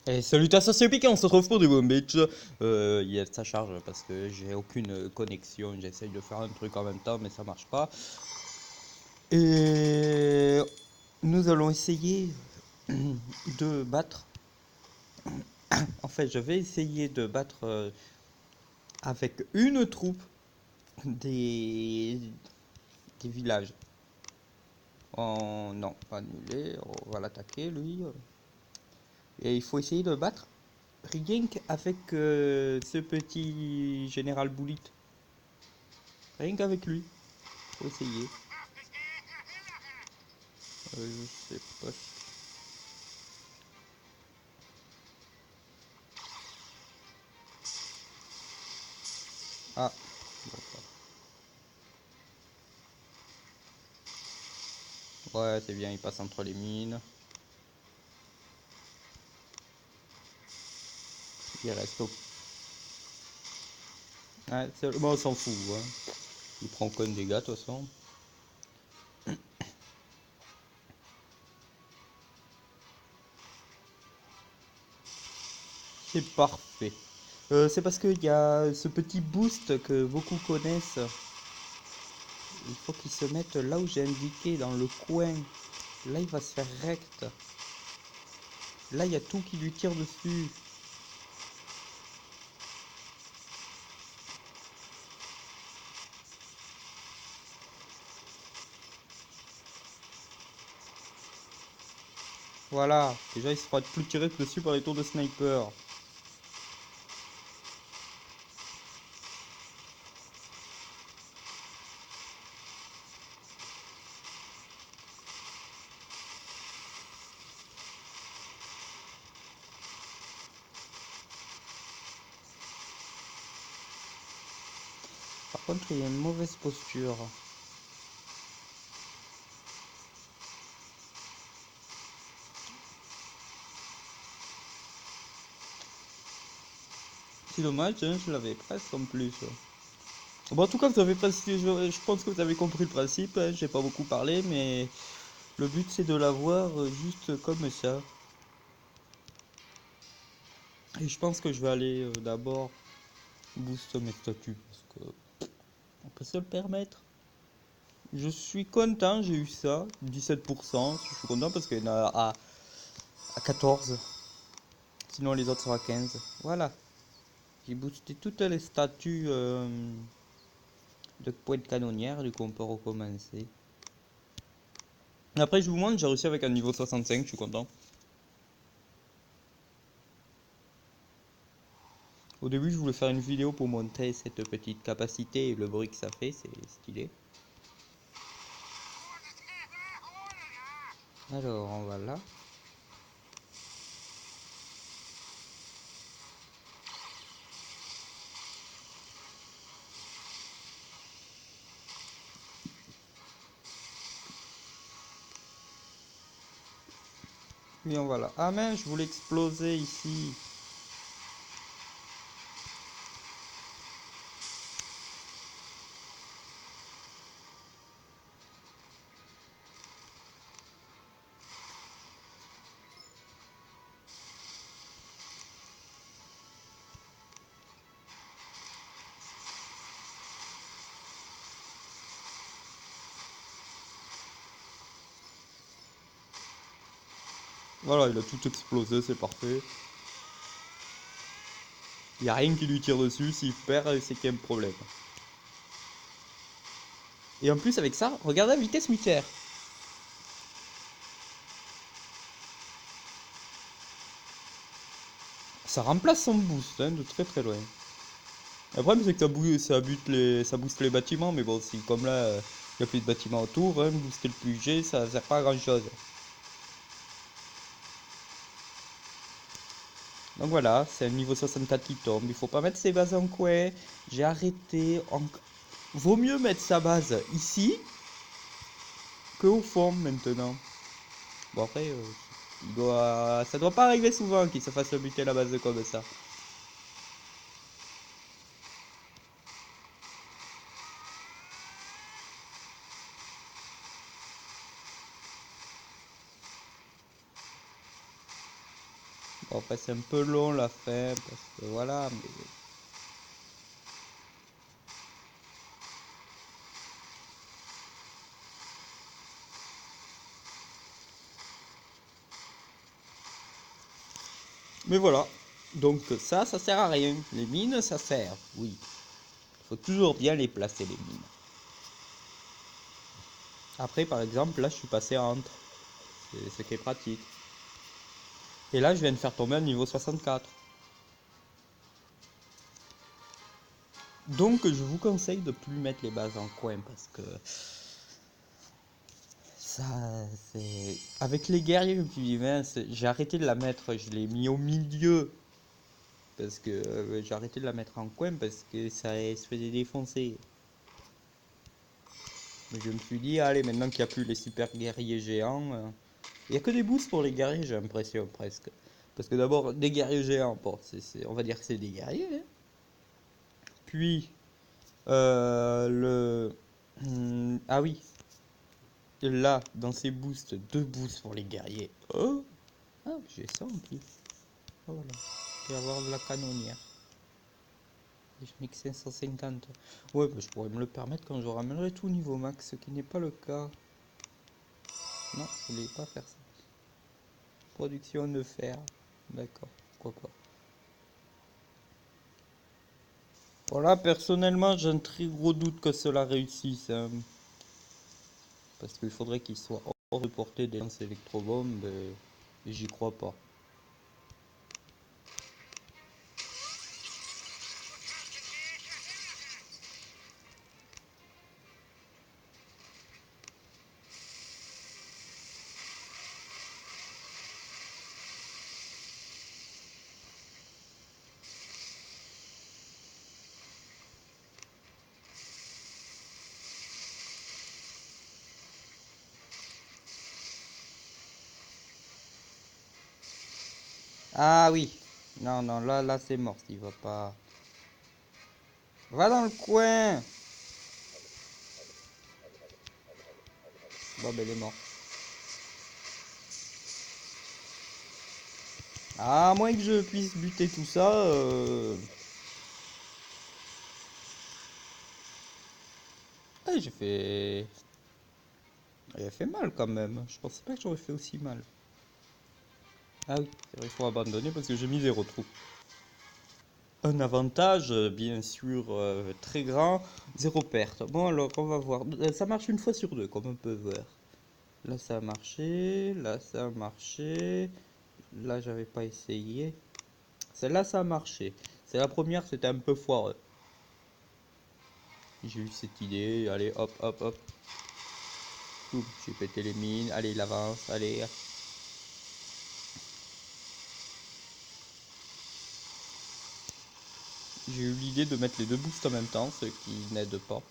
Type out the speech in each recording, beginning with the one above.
Et salutations, c'est Piqué, on se retrouve pour du Boom Beach. Ça charge parce que j'ai aucune connexion. J'essaye de faire un truc en même temps, mais ça marche pas. Et nous allons essayer de battre. En fait, je vais essayer de battre avec une troupe des, des villages. Non, pas annulé. On va l'attaquer, lui. Et il faut essayer de battre rien qu'avec ce petit général Boulit. Rien qu'avec lui. Faut essayer. Je sais pas. Ah, ouais, c'est bien, il passe entre les mines. Il reste au. Ouais, bon, on s'en fout, hein. Il prend aucun dégâts, de toute façon. C'est parfait. C'est parce qu'il y a ce petit boost que beaucoup connaissent. Il faut qu'il se mette là où j'ai indiqué, dans le coin. Là, il va se faire rect. Là, il y a tout qui lui tire dessus. Voilà. Déjà, il se fera plus tirer dessus par les tours de sniper. Par contre, il y a une mauvaise posture. C'est dommage, hein, je l'avais presque en plus. Bon, en tout cas, vous avez pas, je pense que vous avez compris le principe, hein, j'ai pas beaucoup parlé, mais le but c'est de l'avoir juste comme ça. Et je pense que je vais aller d'abord booster mes statuts, parce que on peut se le permettre. Je suis content, j'ai eu ça, 17%, je suis content parce qu'il y en a à 14, sinon les autres sont à 15. Voilà, j'ai boosté toutes les statuts de pointe canonnière, du coup on peut recommencer. Après, je vous montre, j'ai réussi avec un niveau 65, je suis content. Au début, je voulais faire une vidéo pour montrer cette petite capacité et le bruit que ça fait, c'est stylé. Alors, on va là. Puis on va là. Ah mince, je voulais exploser ici. Voilà, il a tout explosé, c'est parfait. Il n'y a rien qui lui tire dessus, s'il perd, c'est qu'il y a un problème. Et en plus, avec ça, regardez la vitesse militaire. Ça remplace son boost, hein, de très très loin. Le problème, c'est que ça booste les bâtiments, mais bon, si comme là, il n'y a plus de bâtiments autour, hein, booster le budget, ça sert pas à grand chose. Donc voilà, c'est un niveau 64 qui tombe. Il faut pas mettre ses bases en coin. J'ai arrêté. Vaut mieux mettre sa base ici que au fond maintenant. Bon après, ça doit pas arriver souvent qu'il se fasse buter la base comme ça. Bon, après c'est un peu long la fin, parce que voilà, mais voilà. Donc ça sert à rien. Les mines, ça sert, oui. Faut toujours bien les placer, les mines. Après, par exemple, là, je suis passé à entre. C'est ce qui est pratique. Et là, je viens de faire tomber un niveau 64. Donc, je vous conseille de plus mettre les bases en coin parce que ça, c'est. Avec les guerriers, comme tu dis, j'ai arrêté de la mettre, je l'ai mis au milieu parce que j'ai arrêté de la mettre en coin parce que ça se faisait défoncer. Mais je me suis dit, allez, maintenant qu'il n'y a plus les super guerriers géants, il n'y a que des boosts pour les guerriers, j'ai l'impression presque. Parce que d'abord, des guerriers géants, bon, on va dire que c'est des guerriers, hein. Puis, le. Ah oui, là, dans ces boosts, deux boosts pour les guerriers. Oh! Ah, j'ai ça en plus. Oh, voilà. Je vais avoir de la canonnière. Et je n'ai que 550. Ouais, bah, je pourrais me le permettre quand je ramènerai tout niveau max, ce qui n'est pas le cas. Non, je ne voulais pas faire ça. Production de fer. D'accord, pourquoi pas. Voilà, personnellement, j'ai un très gros doute que cela réussisse, hein. Parce qu'il faudrait qu'il soit hors de portée des lances électrobombes. Et j'y crois pas. Ah oui. Non, non, là c'est mort. Il va pas. Va dans le coin. Bon, ben, il est mort. À moins que je puisse buter tout ça. Ah, j'ai fait. Il a fait mal quand même. Je pensais pas que j'aurais fait aussi mal. Ah oui, c'est vrai, il faut abandonner parce que j'ai mis 0 trou. Un avantage, bien sûr, très grand, zéro perte. Bon, alors, on va voir. Ça marche une fois sur deux, comme on peut voir. Là, ça a marché. Là, ça a marché. Là, j'avais pas essayé. Celle-là, ça a marché. C'est la première, c'était un peu foireux. J'ai eu cette idée. Allez, hop, hop, hop. Boum, j'ai pété les mines. Allez, il avance. Allez. J'ai eu l'idée de mettre les deux boosts en même temps, ce qui n'aide pas.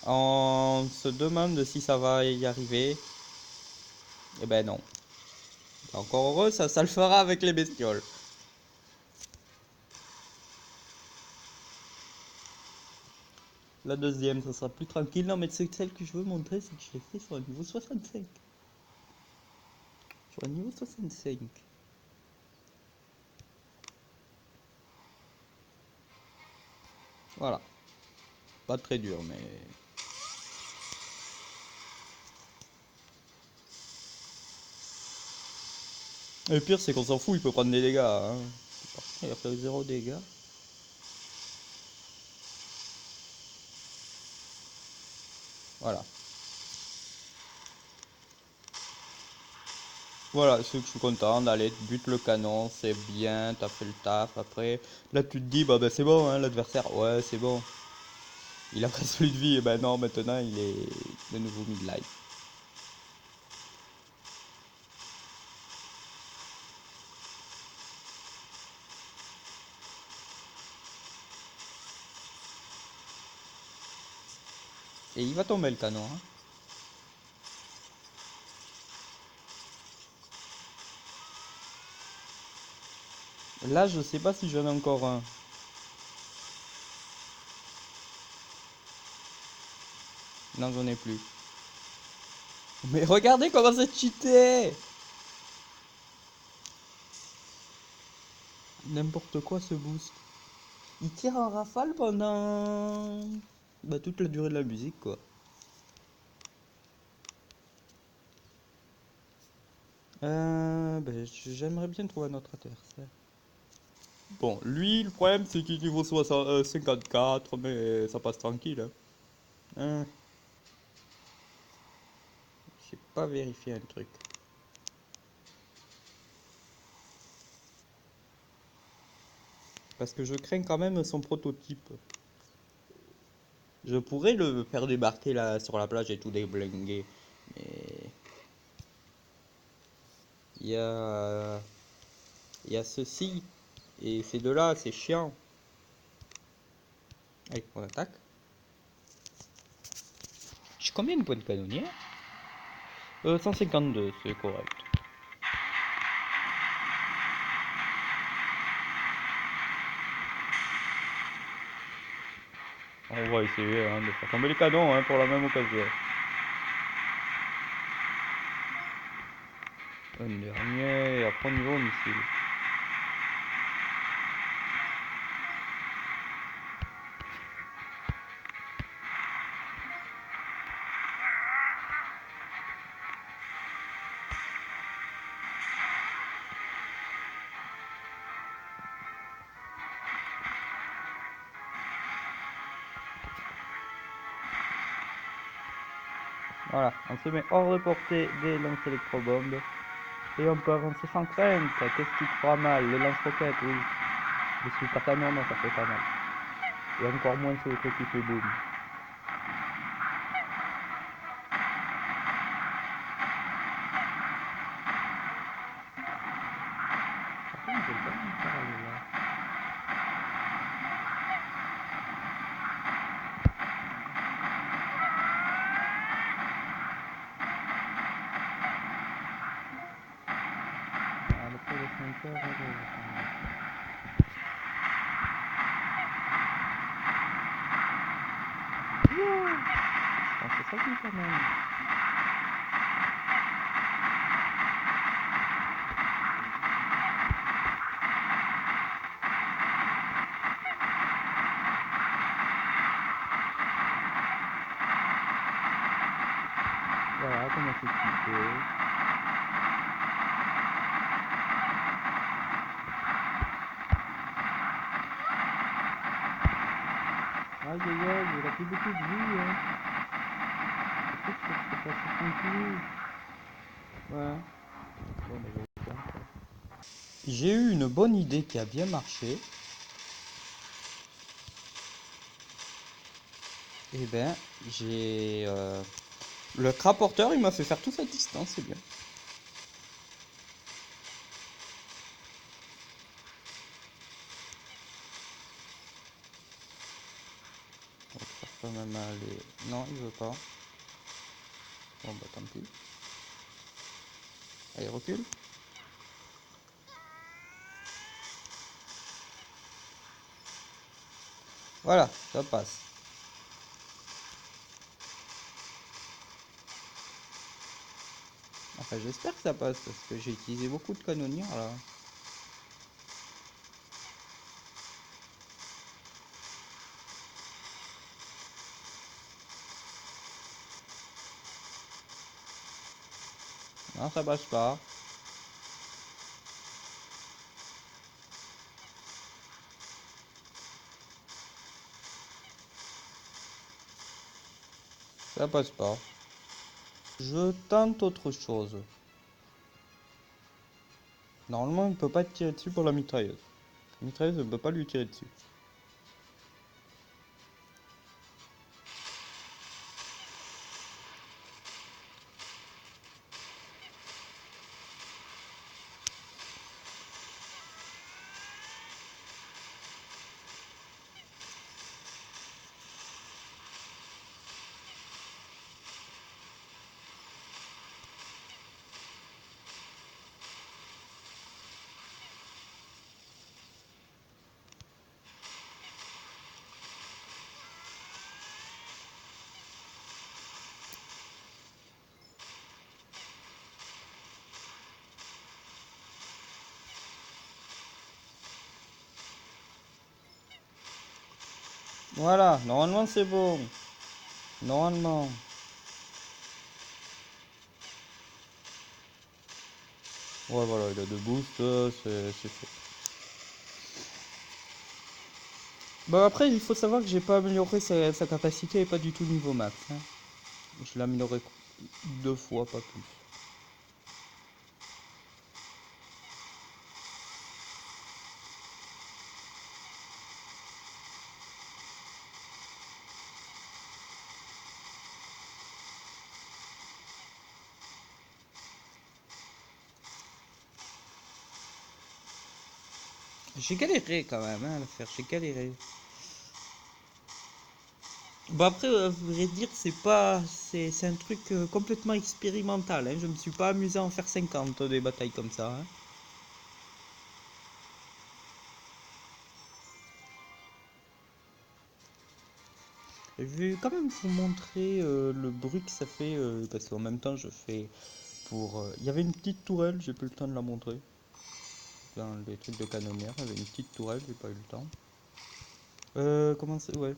On se demande si ça va y arriver. Eh ben non. Encore heureux, ça le fera avec les bestioles. La deuxième, ça sera plus tranquille. Non, mais c'est celle que je veux montrer, c'est que je l'ai fait sur un niveau 65. Sur un niveau 65. Voilà. Pas très dur, mais... Et le pire, c'est qu'on s'en fout, il peut prendre des dégâts, hein. Il a fait 0 dégâts. Voilà. Voilà, c'est que je suis content d'aller bute le canon, c'est bien, t'as fait le taf. Après, là tu te dis, bah, c'est bon, hein, l'adversaire, ouais, c'est bon. Il a presque plus de vie, et ben non, maintenant il est de nouveau mid-life. Et il va tomber le canon, hein. Là, je sais pas si j'en ai encore un. Non, j'en ai plus. Mais regardez comment c'est cheaté! N'importe quoi ce boost. Il tire en rafale pendant bah, toute la durée de la musique quoi. Bah, j'aimerais bien trouver un autre adversaire. Bon, lui, le problème c'est qu'il est niveau 54, mais ça passe tranquille. Hein. J'ai pas vérifié un truc. Parce que je crains quand même son prototype. Je pourrais le faire débarquer là sur la plage et tout déblinguer. Mais il y a, il y a ceci. Et ces deux-là, c'est chiant. Allez, on attaque. J'ai combien de points de canonnier? 152, c'est correct. On va essayer hein, de faire tomber les canons hein, pour la même occasion. Un dernier, et après on y va au missile. Voilà, on se met hors de portée des lances électrobombes. Et on peut avancer sans crainte. Qu'est-ce qui te fera mal? Les lance-roquettes, oui. Le super canon, non, ça fait pas mal. Et encore moins sur le truc qui fait boum. Par contre, j'ai pas envie de faire aller là. Ah, le pauvre sniper, ah, c'est ça qui est pas mal. Voilà, comment c'est équipé. Aïe aïe aïe, il a plus beaucoup de vie, hein. Peut-être que je peux passer tranquille. Ouais. Bon, bah, je vais faire ça. J'ai eu une bonne idée qui a bien marché. Eh ben, j'ai... le craporteur, il m'a fait faire toute cette distance, c'est bien. Donc ça peut même aller... Non, il veut pas. Bon, bah tant pis. Allez, recule. Voilà, ça passe. Enfin, j'espère que ça passe, parce que j'ai utilisé beaucoup de canonnières, là. Non, ça passe pas. Ça passe pas. Je tente autre chose. Normalement, il ne peut pas tirer dessus pour la mitrailleuse. La mitrailleuse ne peut pas lui tirer dessus. Voilà, normalement c'est bon. Normalement. Ouais, voilà, il a deux boosts, c'est fait. Bon, après, il faut savoir que j'ai pas amélioré sa capacité et pas du tout niveau max, hein. Je l'ai amélioré 2 fois, pas plus. J'ai galéré quand même, hein, à le faire, j'ai galéré. Bon après, à vrai dire, c'est un truc complètement expérimental, hein. Je me suis pas amusé à en faire 50 des batailles comme ça, hein. Je vais quand même vous montrer le bruit que ça fait, parce qu'en même temps je fais pour... Il y avait une petite tourelle, j'ai plus le temps de la montrer. Dans les trucs de canonnière, il y avait une petite tourelle, j'ai pas eu le temps. Comment c'est? Ouais.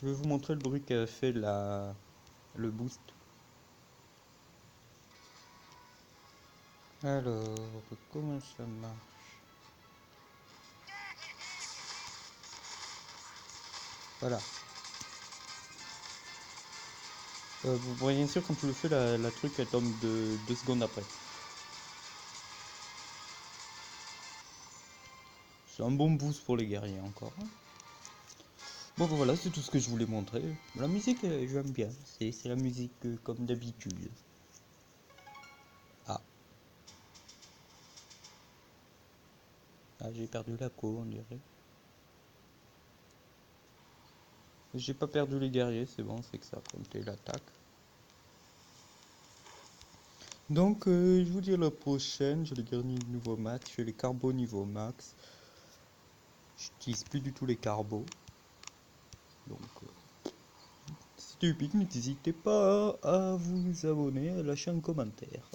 Je vais vous montrer le bruit qu'a fait le boost. Alors, comment ça marche? Voilà. Bon, bien sûr, quand tu le fais, la truc elle tombe 2 secondes après. C'est un bon boost pour les guerriers encore, hein. Bon, ben voilà, c'est tout ce que je voulais montrer. La musique, j'aime bien. C'est la musique comme d'habitude. Ah, ah j'ai perdu la co, on dirait. J'ai pas perdu les guerriers, c'est bon, c'est que ça a compté l'attaque. Donc, je vous dis à la prochaine. J'ai les guerriers niveau max, j'ai les carbos niveau max. J'utilise plus du tout les carbos. Donc, c'était Upic, n'hésitez pas à vous abonner, à lâcher un commentaire.